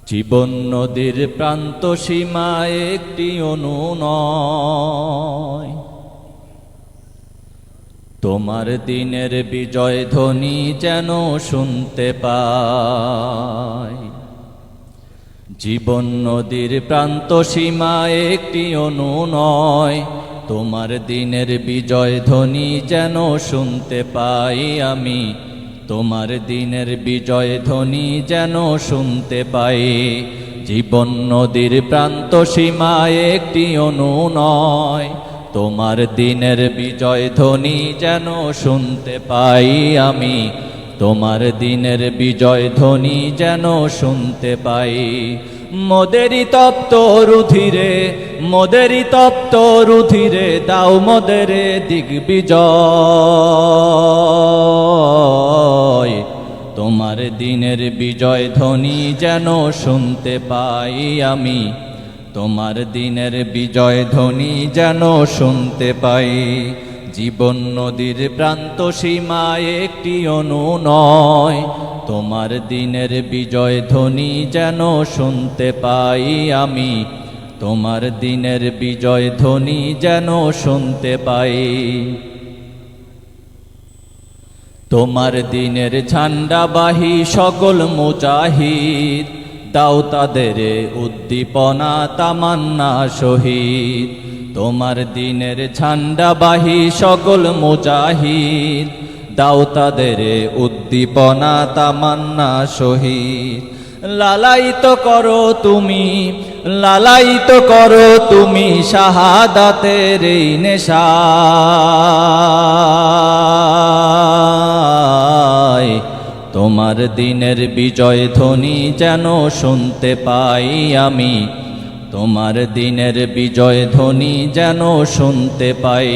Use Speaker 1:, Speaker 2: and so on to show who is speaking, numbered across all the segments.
Speaker 1: জীবন নদীর প্রান্ত সীমায় একটি অণু নয়, তোমার দিনের বিজয় ধ্বনি যেন শুনতে পাই। জীবন নদীর প্রান্ত সীমায় একটি অণু নয়, তোমার দিনের বিজয় ধ্বনি যেন শুনতে পাই আমি। তোমার দিনের বিজয় ধ্বনি যেন শুনতে পাই। জীবন নদীর প্রান্ত সীমায় একটি অণু নয়, তোমার দিনের বিজয় ধ্বনি যেন শুনতে পাই আমি। তোমার দিনের বিজয় ধ্বনি যেন শুনতে পাই। মোদেরই তপ্ত রুধিরে, মোদেরই তপ্ত রুধিরে দাও মোদেরে দিগ্বিজয়। তোমার দিনের বিজয় ধ্বনি যেন শুনতে পাই আমি। তোমার দিনের বিজয় ধ্বনি যেন শুনতে পাই। জীবন নদীর প্রান্ত সীমায় একটি অণু নয়, তোমার দিনের বিজয় ধ্বনি যেন শুনতে পাই আমি। তোমার দিনের বিজয় ধ্বনি যেন শুনতে পাই। তোমার দিনের ঝান্ডাবাহী সকল মুজাহিদ, দাও তাদের উদ্দীপনা তামান্না শহীদ। তোমার দিনের ঝান্ডাবাহী সকল মুজাহিদ, দাও তাদের উদ্দীপনা তামান্না শহীদ। লালায়িত করো তুমি, লালায়িত করো তুমি শাহাদাতের এই নেশায়। তোমার দিনের বিজয় ধ্বনি যেন শুনতে পাই আমি। তোমার দিনের বিজয় ধ্বনি যেন শুনতে পাই।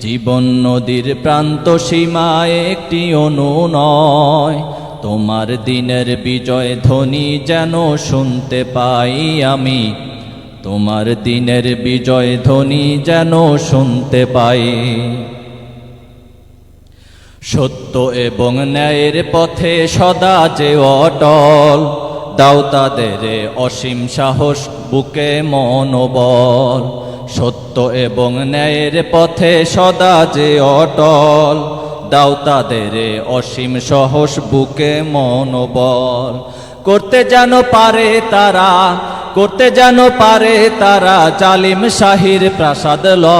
Speaker 1: জীবন নদীর প্রান্ত সীমায় একটি অণু নয়, তোমার দিনের বিজয় ধ্বনি যেন শুনতে পাই আমি। তোমার দিনের বিজয় ধ্বনি যেন শুনতে পাই। সত্য এবং ন্যায়ের পথে সদা যে অটল, দাও তাদের অসীম সাহস বুকে মনোবল। সত্য এবং ন্যায়ের পথে সদা যে অটল, দাও তাদের অসীম সাহস বুকে মনোবল। করতে যেন পারে তারা, করতে যেন পারে তারা জালিম শাহীর প্রাসাদ লয়।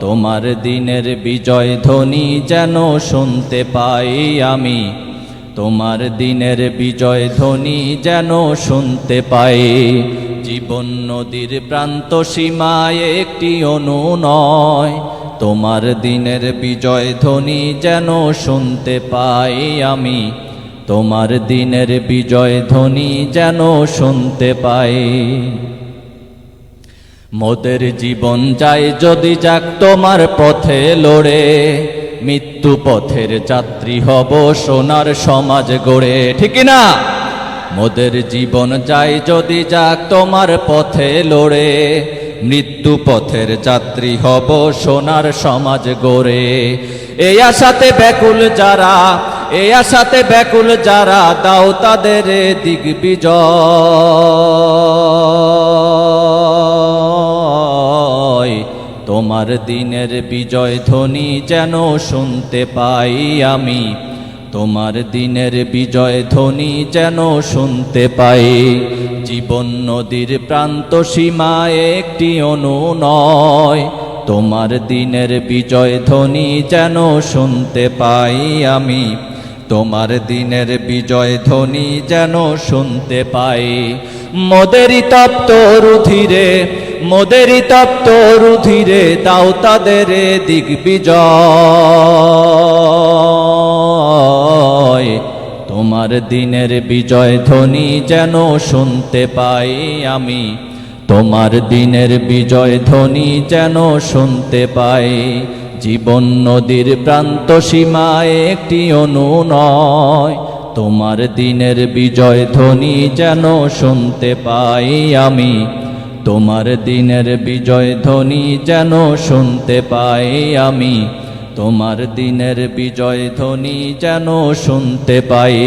Speaker 1: তোমার দিনের বিজয় ধ্বনি যেন শুনতে পাই আমি। তোমার দিনের বিজয় ধ্বনি যেন শুনতে পাই। জীবন নদীর প্রান্ত সীমায় একটি অণু নয়, তোমার দিনের বিজয় ধ্বনি যেন শুনতে পাই আমি। তোমার দিনের বিজয় ধ্বনি যেন শুনতে পাই। মোদের জীবন যায় যদি যাক তোমার পথে লড়ে, মৃত্যু পথের যাত্রী হব সোনার সমাজ গড়ে। ঠিক না? মোদের জীবন যায় যদি যাক তোমার পথে লড়ে, মৃত্যু পথের যাত্রী হব সোনার সমাজ গড়ে। এই আশাতে ব্যাকুল যারা, এই আশাতে ব্যাকুল যারা, দাও তাদের দিগ্বিজয়। তোমার দিনের বিজয় ধ্বনি যেন শুনতে পাই আমি। তোমার দিনের বিজয় ধ্বনি যেন শুনতে পাই। জীবন নদীর প্রান্ত সীমায় একটি অণু নয়, তোমার দিনের বিজয় ধ্বনি যেন শুনতে পাই আমি। তোমার দিনের বিজয় ধ্বনি যেন শুনতে পাই। মোদেরই তপ্ত রুধিরে, মোদেরই তপ্ত রুধিরে দাও তাদের দিগ্বিজয়। তোমার দিনের বিজয় ধ্বনি যেন শুনতে পাই আমি। তোমার দিনের বিজয় ধ্বনি যেন শুনতে পাই। জীবন নদীর প্রান্ত সীমায় একটি অণু নয়, তোমার দিনের বিজয় ধ্বনি যেন শুনতে পাই আমি। তোমার দিনের বিজয় ধ্বনি যেন শুনতে পাই আমি। তোমার দিনের বিজয় ধ্বনি যেন শুনতে পাই।